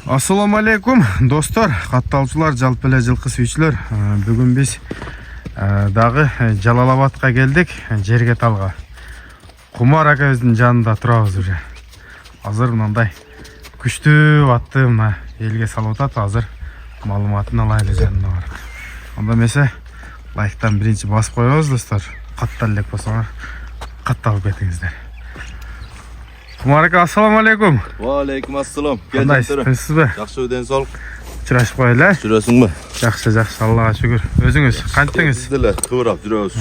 Assalamu alaikum dostlar, kattалчылар, жалпы эле жылкы сүйүүчүлөр. Бүгүн биз дагы Жалалабадка келдик, жерге талга. Кумар акабыздын жанында турабыз уже. Азыр мындай күчтүү атты мына элге салып атат. Азыр маалыматын алайлы жанына барып. Анда эмесе лайктан биринчи басып коебуз достор. Каттал элек болсоңор катталып кетиңиздер. Кумар ака, ассаламу алейкум. Ва алейкум ассалам. Кандайсызбы? Жакшы ден соолук. Учурашып коелу. Жүрөсүңбү? Жакшы, Аллага шүгүр. Өзүңүз кантиңиз? Сиз деле кыбырап жүрөбүз.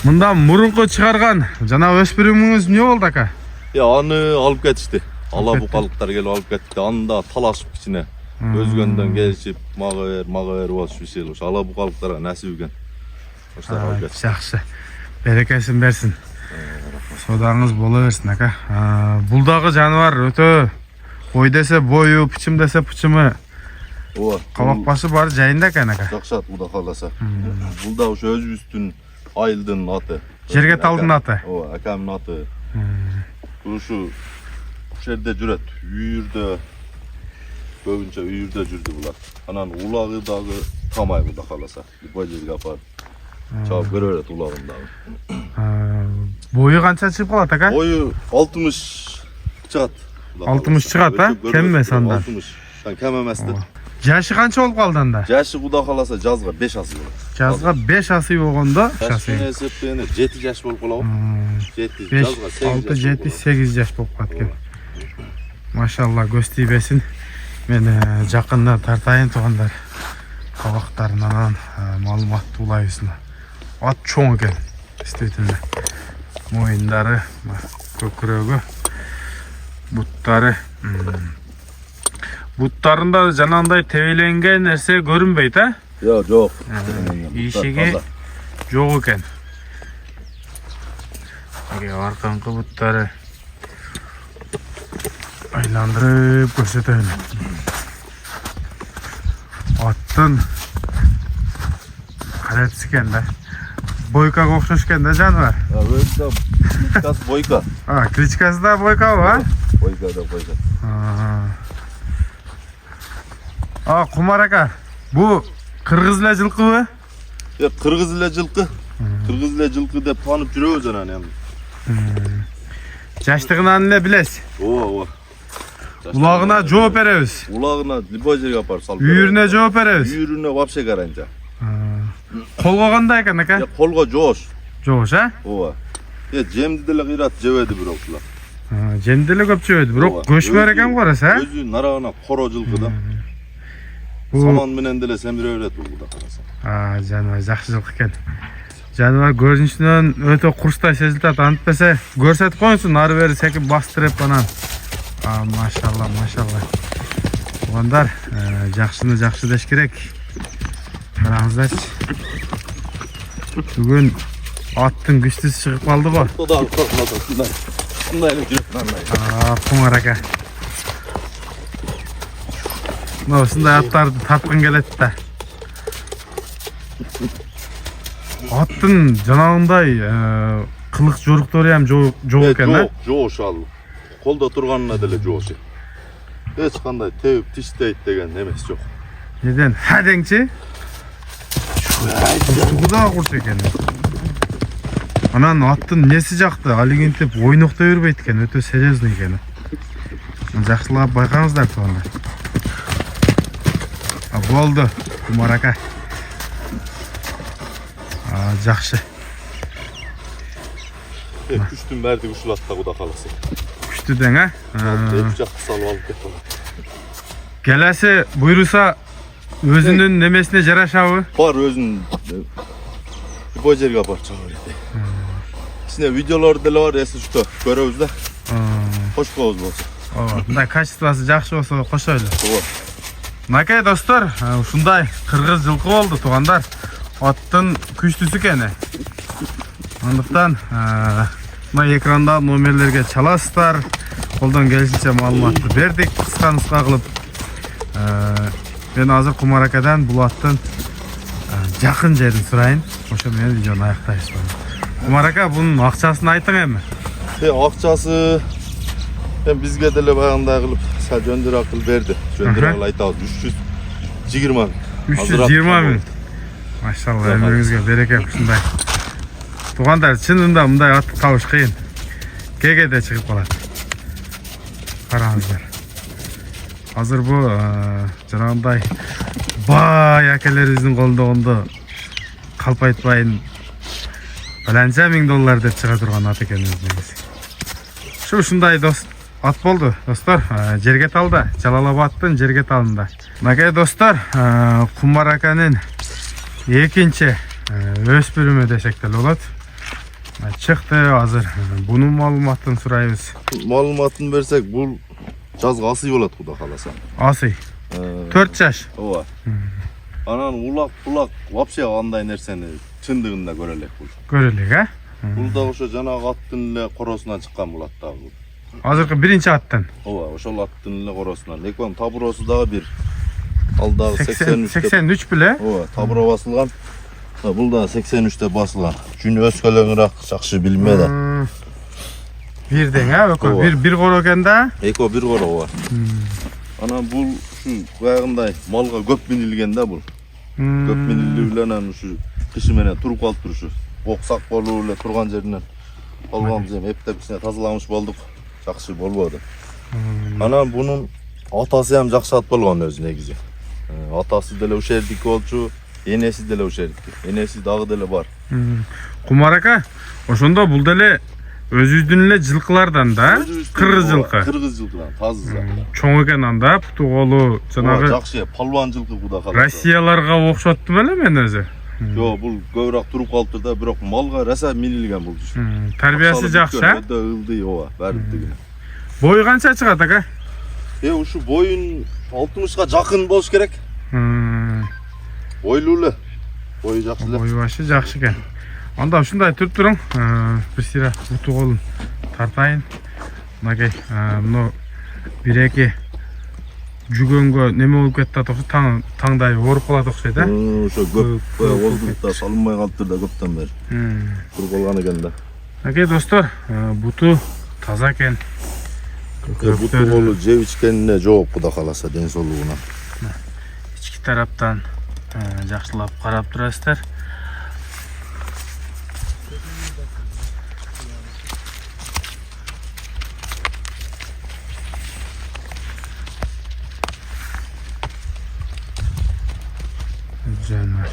Мында мурунку чыгарган жана өспүрүмүңүз эмне болду ака? Аны алып кетишти. Ала букалыктар келип алып кетти. Анда талашып кичине. Өзгөндөн келишип, мага бер болуп ишел. Ошо ала букалыктарга насип экен. Ошолар алып кетти. Жакшы. Берекесин берсин. Содаңыз боло берсин ака. Бул дагы жаныбар өтө ой десе бою, пычым десе пычымы. Ооба. Кабак башы бар жайында экен ака. Жакшат Кудай кааласа. Бул да ошо өзүбүздүн айылдын аты. Жерге талдын аты. Ооба, акамдын аты. Ушул жерде жүрөт. Үйүрдө көбүнчө үйүрдө жүрдү булар. Анан улагы дагы тамай Кудай кааласа. Бул жерге апарып чабып көрө берет улагын дагы. Бою канча чыгып калат ака? Бою 60 чыгат. 60 чыгат, кем эмес андан? 60. Кем эмес да. Жашы канча болуп калды анда? Жашы Кудай кааласа жазга 5 асый болот. Жазга 5 асый болгондо, жашы эсептегенде 7 жаш болуп калабы? 7, 5, жазга 8 6, 7, 8 жаш болуп калат экен. Машалла, көз тийбесин. Мен жакында тартайын тугандар. Кабактарынан маалыматты улайбызмын. Ат чоң экен. Действительно. Моюндары, көкүрөгү, буттары. Буттарында жанагындай тебеленген нерсе көрүнбөйт, а? Жок. Ишиги жок экен. Арканкы буттары айландырып көрсөтөйүн. Аттын карапсыз экен да. Бойкага окшош экен да жаныбар. Өзү кличкасы бойка. Кличкасы да бойка ба? Бойка да бойка. Кумар ака, бу кыргыз эле жылкыбы? Кыргыз эле жылкы. Кыргыз эле жылкы деп таанып жүрөбүз анан эми. Жаштыгынан эле билесиз. Ооба. Улагына жооп беребиз. Улагына любой жерге апарып салып. Үйүрүнө жооп беребиз. Үйүрүнө вообще каранча. Колго кандай экен ака? Колго жоош. Жоош, а? Ооба. Жемди деле кыйрат жебеди бирок ушулар. Жемди деле көп жебеди, бирок көчмөр экен го арасы, а? Өзү нарагына коро жылкы да. Саман менен деле семире берет бул да караса. Жаныбар жакшы жылкы экен. Жаныбар көрүнүшүнөн өтө курстай сезилет, антпесе көрсөтүп коюңсун, ары бери секип бастырып анан. Машалла. Туугандар, жакшыны жакшы деш керек. Караңыздарчы. Бүгүн аттын күчтүсү чыгып калды го. Тодагы коркмосун. Мындай эле жүрөт андай. Кумар ака. Ушундай аттарды тапкын келет да. Аттын жанагындай кылык жоруктары ham жок экен да? Жок ошол. Колдо турганына деле жок. Эч кандай тебип тиштейт деген эмес жок. Неден хадеңчи? Куда курс экен. Анан аттын неси жакты, алигинтип ойноктой бербейт экен, өтө серьезный экен. Жакшылап байкаңыздар тугандар. Болду, Кумар ака. Жакшы. Күчтүн бәрди ушул атта Кудай кааласа. Күчтүү дең, а? Эки жакты салып алып кетти. Келеси буйруса өзүнүн немесине жарашабы? Бар өзүнүн любой жерге апарып чыга берет. Ичине видеолор деле бар, эси что, көрөбүз да. Кошпобуз болсо. Мындай качествосы жакшы болсо кошойлу. Ооба. Накай достор, ушундай кыргыз жылкы болду туугандар. Аттын күчтүүсү экен. Андыктан мына экранда номерлерге чаласыздар. Колдон келишинче маалыматты бердик, кыска кылып. Мен азыр Кумар акадан бул аттын жакын жерин сурайын. Ошо менен видеону аяктайбыз. Кумар ака, бунун акчасын айтың эми. Акчасы бизге деле баягындай кылып kısa Jöndir akıl verdi. Jöndir akıl aytağız 320 bin. 320 bin. Maşallah, ömrünüzge bereke şunday. Туғандар, чынында мындай атты табыш қиын. Кегеде шығып қалады. Қараңыздар. Қазір бұл жаңағындай бай әкелеріміздің қолында онда қалпайтпайын $1 миллион деп шыға тұрған ат екен өзіңіз. Шындай ат болды, достар. Жерге талды. Жалалабадтың жерге талында. Мынакей достар, Құмар аканын екінші өспірімі десек те болады. Çıktı hazır. Bunun malumatını sұрайбыз. Malumatını versek бұл жазғы асый болады құда қаласа. Асый. 4 жаш. Ооба. Анан улак вообще андай нерсени чындыгында көрелек бұл. Көрелек, а? Бұл да ошо жанагы аттын эле коросунан чыккан болот дагы бул. Азыркы биринчи аттан. Ооба, ошол аттын эле коросунан. Экөөм табуросу дагы бир. Ал дагы 83 биле? Ооба, табуро басылган. Бұл да 83-те басылған. Жүн өскөлөңүрак жакшы билмеди. Бирден, а? Бир коро экен да? Экөө бир коро ооба. Анан бул ушу баягындай малга көп минилген да бул. Көп минилүү биле анан ушу кышы менен туруп калып турушу. Оксак болуп эле турган жеринен алганбыз эми эптеп кичине тазаламыш болдук. Жакшы болбоду. Анан бунун атасы ham жакшы ат болгон өзү негизи. Атасы деле ушул жердики болчу. Enesi dele o şeritki. Enesi dağı dele var. Құмар ака, ошондо бул деле өзүбүздүн эле жылкылардан да, кыргыз жылкы. Кыргыз жылкыдан, тазы. Чоң экен анда, путу колу, жанагы жакшы, палван жылкы куда калат. Россияларга окшоттум эле мен өзү. Жок, бул көбүрөөк туруп калыптыр да, бирок малга раса минилген бул. Тарбиясы жакшы, а? Өдө ылдый, ооба, баары дегене. Бою канча чыгат ака? Ушу боюн 60га жакын болуш керек. Бойлуу эле. Бою жакшы эле. Бою башы жакшы экен. Анда ушундай туруп туруң. Бир сыйра буту колун тартайын. Мынакей, мына бир-эки жүгөнгө неме болуп кетти атасы, таңдай ооруп калат окшойт, а? Ошо көп олдукта салынбай калыптыр да көптөн бери. Туруп калган экен да. Мынакей достор, буту таза экен. Буту колу жеп ичкенине жооп куда каласа ден соолугуна. Ички тараптан жакшылап карап турасыздар. Жанар.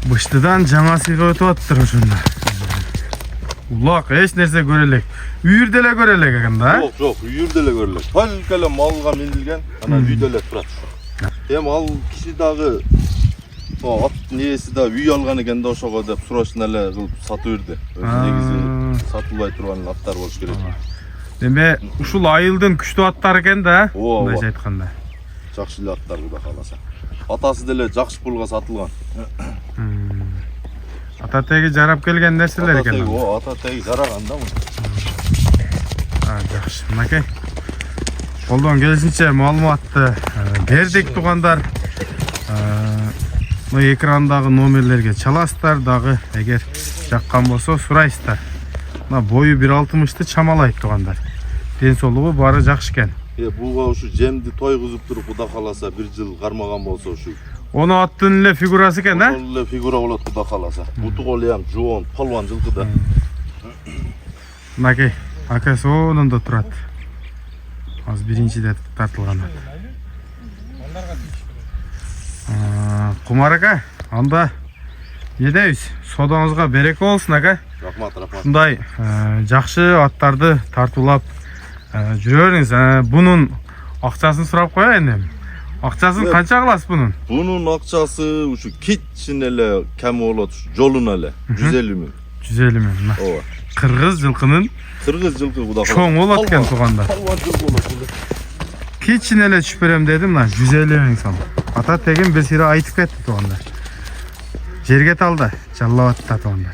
Быштыдан жаңа сыйга өтүп аттыр ошондо. Улак, эч нерсе көрөлек. Үйүрдө эле көрөлек экен да? Жок, үйүрдө эле көрөлек. Только эле малга минилген, анан үйдө эле турат. Эми ал киши дагы ат нээси да үй алган экен да ошого деп срочно эле кылып сатып берди. Негизи сатылбай турган аттар болуш керек. Деме, ушул айылдын күчтүү аттар экен да? Мындайча айтканда. Жакшы эле аттар куда каласа. Атасы деле жакшы пулга сатылган. Ата теги жарап келген нерселер экен. Ата теги жараган да мына. Жакшы. Мынакей. Колдон келишинче маалыматты бердик тугандар. Мына экрандагы номерлерге чаласыздар дагы, эгер жаккан болсо сурайсыздар. Мына бою 1.60-ты чамалайт тугандар. Ден соолугу баары жакшы экен. Буга ушу жемди тойгузуп туруп куда каласа 1 жыл кармаган болсо ушу. Оны аттын эле фигурасы экен, а? Ошол эле фигура болот куда каласа. Буту колу ham жоон, палван жылкы да. Мынакей, акасы онунда турат. Азыр биринчиде тартылган. Құмар ака, анда не дейбиз? Содоңузга береке болсун ака. Рахмат. Ушундай жакшы аттарды тартуулап жүрөңүз. Бунун акчасын сурап коеюн эми. Акчасын канча кыласыз бунун? Бунун акчасы ушу кичине эле кем болот, жолуна эле 150 миң. 150 миң. Ооба. Кыргыз жылкынын жылкы куда калат. Чоң болот экен туганда. Палван жылкы болот. Кичине эле түшүп берем дедим, мына 150 миң сом. Ата тегин бир сыйра айтып кетти туганда. Жерге талды, Жалал абадта туганда.